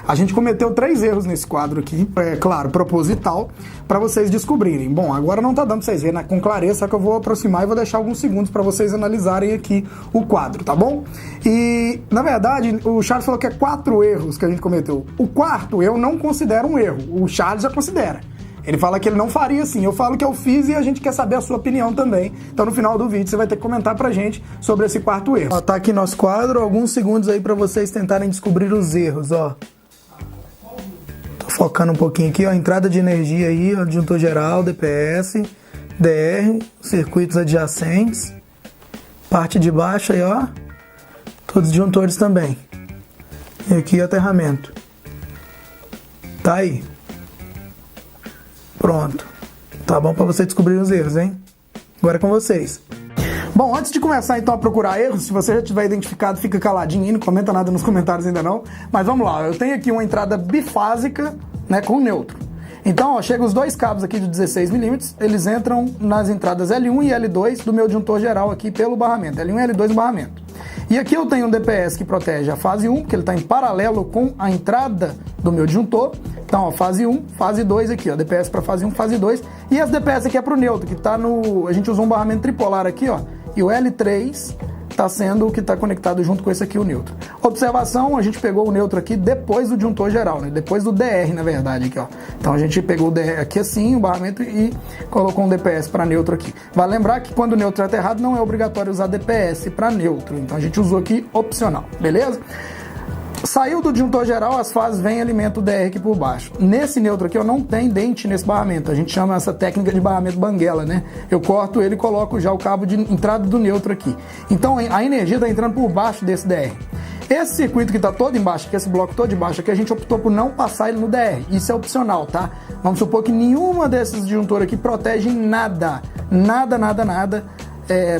A gente cometeu 3 erros nesse quadro aqui, é claro, proposital, para vocês descobrirem. Bom, agora não tá dando pra vocês verem com clareza, só que eu vou aproximar e vou deixar alguns segundos para vocês analisarem aqui o quadro, tá bom? E, na verdade, o Charles falou que é 4 erros que a gente cometeu. O quarto eu não considero um erro, o Charles já considera. Ele fala que ele não faria assim, eu falo que eu fiz e a gente quer saber a sua opinião também. Então no final do vídeo você vai ter que comentar pra gente sobre esse quarto erro. Ó, tá aqui nosso quadro, alguns segundos aí pra vocês tentarem descobrir os erros, ó. Tô focando um pouquinho aqui, ó, entrada de energia aí, ó, disjuntor geral, DPS, DR, circuitos adjacentes, parte de baixo aí, ó, todos os disjuntores também. E aqui aterramento. Tá aí. Pronto. Tá bom pra você descobrir os erros, hein? Agora é com vocês. Bom, antes de começar então a procurar erros, se você já tiver identificado, fica caladinho aí, não comenta nada nos comentários ainda não. Mas vamos lá, eu tenho aqui uma entrada bifásica, né, com neutro. Então, ó, chega os 2 cabos aqui de 16mm, eles entram nas entradas L1 e L2 do meu disjuntor geral aqui pelo barramento, L1 e L2 no barramento. E aqui eu tenho um DPS que protege a fase 1, porque ele está em paralelo com a entrada do meu disjuntor. Então, ó, fase 1, fase 2 aqui, ó, DPS para fase 1, fase 2. E esse DPS aqui é para o neutro, que está no... A gente usou um barramento tripolar aqui, ó, e o L3 está sendo o que está conectado junto com esse aqui, o neutro. Observação, a gente pegou o neutro aqui depois do disjuntor geral, né? Depois do DR, na verdade, aqui, ó. Então a gente pegou o DR aqui assim, o barramento, e colocou um DPS para neutro aqui. Vale lembrar que quando o neutro é aterrado, não é obrigatório usar DPS para neutro. Então a gente usou aqui opcional, beleza? Saiu do disjuntor geral, as fases vêm e alimentam o DR aqui por baixo. Nesse neutro aqui, eu não tenho dente nesse barramento. A gente chama essa técnica de barramento banguela, né? Eu corto ele e coloco já o cabo de entrada do neutro aqui. Então a energia está entrando por baixo desse DR. Esse circuito que está todo embaixo, que esse bloco todo de baixo aqui, a gente optou por não passar ele no DR. Isso é opcional, tá? Vamos supor que nenhuma desses disjuntores aqui protege nada. Nada.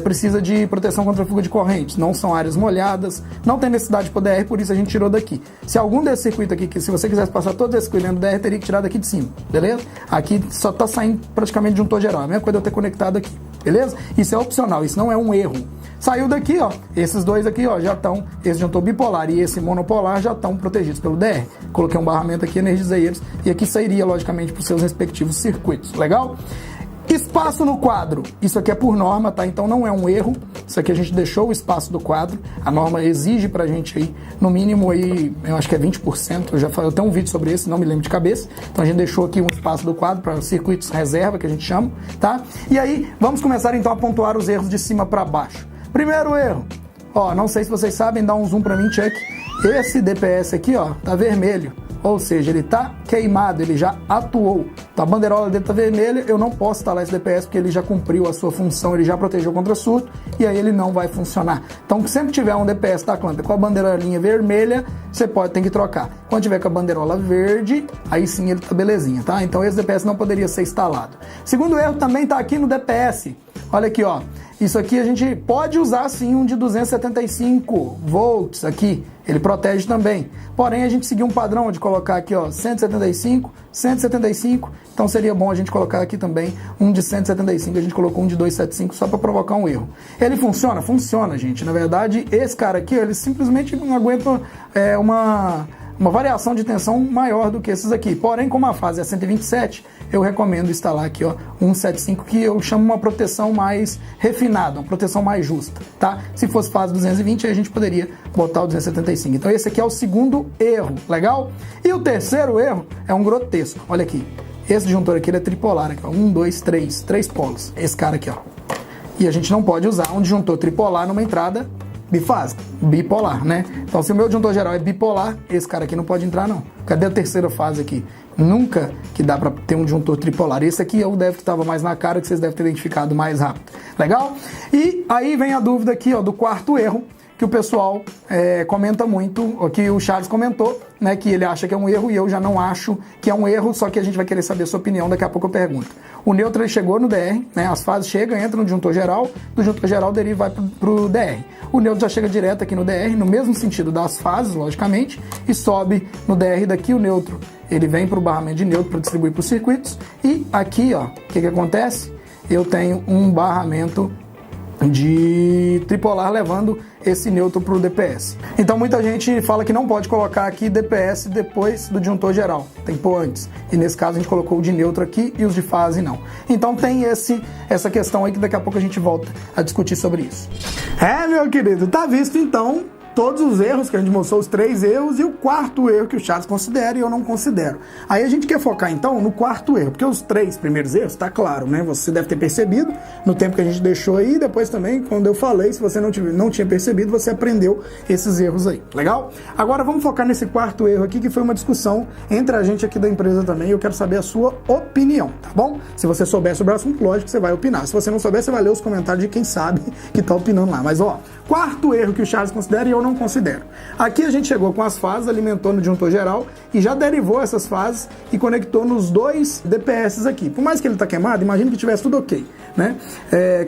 Precisa de proteção contra a fuga de correntes, não são áreas molhadas, não tem necessidade de DR, por isso a gente tirou daqui. Se algum desse circuito aqui, que se você quisesse passar todo esse circuito dentro do DR, teria que tirar daqui de cima, beleza? Aqui só tá saindo praticamente de disjuntor geral, a mesma coisa eu ter conectado aqui, beleza? Isso é opcional, isso não é um erro. Saiu daqui, ó, esses dois aqui, ó, já estão, esse disjuntor bipolar e esse monopolar já estão protegidos pelo DR. Coloquei um barramento aqui, energizei eles, e aqui sairia, logicamente, para os seus respectivos circuitos, legal? Espaço no quadro, isso aqui é por norma, tá? Então não é um erro, isso aqui a gente deixou o espaço do quadro, a norma exige pra gente aí, no mínimo aí, eu acho que é 20%, eu tenho um vídeo sobre isso, não me lembro de cabeça, então a gente deixou aqui um espaço do quadro para circuitos reserva, que a gente chama, tá? E aí, vamos começar então a pontuar os erros de cima para baixo. Primeiro erro, ó, não sei se vocês sabem, dá um zoom pra mim, check, esse DPS aqui, ó, tá vermelho. Ou seja, ele está queimado, ele já atuou. Então, a bandeirola dele está vermelha, eu não posso instalar esse DPS porque ele já cumpriu a sua função, ele já protegeu contra surto e aí ele não vai funcionar. Então, sempre que tiver um DPS da Atlanta com a bandeirolinha vermelha, você tem que trocar. Quando tiver com a bandeirola verde, aí sim ele tá belezinha, tá? Então, esse DPS não poderia ser instalado. Segundo erro também está aqui no DPS. Olha aqui, ó. Isso aqui a gente pode usar sim um de 275 volts aqui. Ele protege também. Porém, a gente seguiu um padrão de colocar aqui, ó, 175, 175. Então seria bom a gente colocar aqui também um de 175. A gente colocou um de 275 só para provocar um erro. Ele funciona? Funciona, gente. Na verdade, esse cara aqui, ele simplesmente não aguenta uma variação de tensão maior do que esses aqui. Porém, como a fase é 127, eu recomendo instalar aqui, ó, um 175, que eu chamo uma proteção mais refinada, uma proteção mais justa, tá? Se fosse fase 220, aí a gente poderia botar o 275. Então esse aqui é o segundo erro, legal? E o terceiro erro é um grotesco. Olha aqui, esse disjuntor aqui ele é tripolar, aqui, ó, 1, 2, 3, 3 polos. Esse cara aqui, ó. E a gente não pode usar um disjuntor tripolar numa entrada bifásica, bipolar, né? Então, se o meu disjuntor geral é bipolar, esse cara aqui não pode entrar, não. Cadê a terceira fase aqui? Nunca que dá para ter um disjuntor tripolar. Esse aqui é o que estava mais na cara, que vocês devem ter identificado mais rápido. Legal? E aí vem a dúvida aqui, ó, do quarto erro, que o pessoal comenta muito, que o Charles comentou, né, que ele acha que é um erro e eu já não acho que é um erro, só que a gente vai querer saber a sua opinião, daqui a pouco eu pergunto. O neutro ele chegou no DR, né, as fases chegam, entram no disjuntor geral, do disjuntor geral deriva vai pro DR. O neutro já chega direto aqui no DR, no mesmo sentido das fases, logicamente, e sobe no DR daqui o neutro. Ele vem para o barramento de neutro para distribuir para os circuitos, e aqui, ó, o que acontece? Eu tenho um barramento de tripolar levando esse neutro para o DPS. Então muita gente fala que não pode colocar aqui DPS depois do disjuntor geral, tem que pôr antes. E nesse caso a gente colocou o de neutro aqui e os de fase não. Então tem essa questão aí que daqui a pouco a gente volta a discutir sobre isso. Meu querido, tá visto então todos os erros que a gente mostrou, os 3 erros e o 4º erro que o Charles considera e eu não considero. Aí a gente quer focar então no 4º erro, porque os 3 primeiros erros, tá claro, né? Você deve ter percebido no tempo que a gente deixou aí, depois também, quando eu falei, se você não tinha percebido, você aprendeu esses erros aí, legal? Agora vamos focar nesse 4º erro aqui, que foi uma discussão entre a gente aqui da empresa também, e eu quero saber a sua opinião, tá bom? Se você souber sobre o assunto, lógico que você vai opinar. Se você não souber, você vai ler os comentários de quem sabe que tá opinando lá. Mas ó, 4º erro que o Charles considera e eu não considero. Aqui a gente chegou com as fases, alimentou no disjuntor geral e já derivou essas fases e conectou nos 2 DPS aqui. Por mais que ele tá queimado, imagina que tivesse tudo ok, né?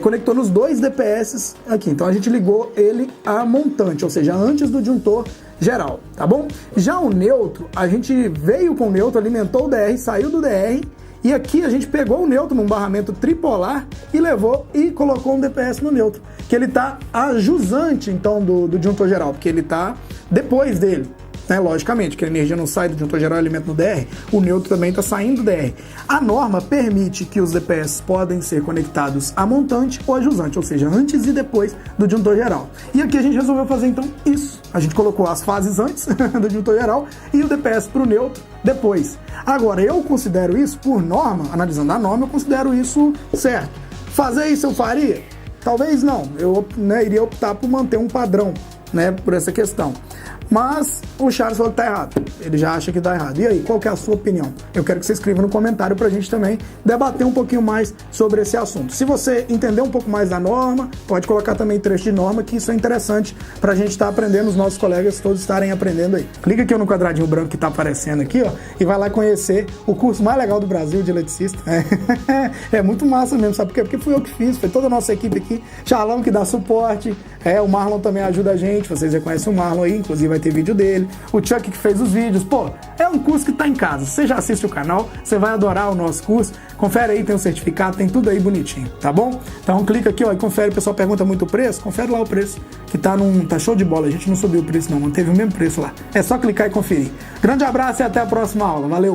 Conectou nos 2 DPS aqui. Então a gente ligou ele a montante, ou seja, antes do disjuntor geral, tá bom? Já o neutro, a gente veio com o neutro, alimentou o DR, saiu do DR. E aqui a gente pegou o neutro num barramento tripolar e levou e colocou um DPS no neutro, que ele tá ajusante então do disjuntor geral, porque ele tá depois dele, né? Logicamente, que a energia não sai do disjuntor geral e alimenta no DR, o neutro também está saindo do DR. A norma permite que os DPS podem ser conectados a montante ou a jusante, ou seja, antes e depois do disjuntor geral. E aqui a gente resolveu fazer então isso. A gente colocou as fases antes do disjuntor geral e o DPS para o neutro depois. Agora, eu considero isso, por norma, analisando a norma, eu considero isso certo. Fazer isso eu faria? Talvez não. Eu iria optar por manter um padrão, né, por essa questão. Mas o Charles falou que tá errado. Ele já acha que tá errado. E aí, qual que é a sua opinião? Eu quero que você escreva no comentário pra gente também debater um pouquinho mais sobre esse assunto. Se você entender um pouco mais da norma, pode colocar também trecho de norma, que isso é interessante pra gente estar aprendendo, os nossos colegas todos estarem aprendendo aí. Clica aqui no quadradinho branco que tá aparecendo aqui, ó, e vai lá conhecer o curso mais legal do Brasil de eletricista. É muito massa mesmo, sabe por quê? Porque fui eu que fiz, foi toda a nossa equipe aqui. Charlão que dá suporte, o Marlon também ajuda a gente, vocês já conhecem o Marlon aí, inclusive vai ter vídeo dele, o Chuck que fez os vídeos. Pô, é um curso que tá em casa, você já assiste o canal, você vai adorar o nosso curso, confere aí, tem o certificado, tem tudo aí bonitinho, tá bom? Então clica aqui, ó, e confere, o pessoal pergunta muito o preço, confere lá o preço, que tá show de bola, a gente não subiu o preço não, manteve o mesmo preço lá, é só clicar e conferir. Grande abraço e até a próxima aula, valeu!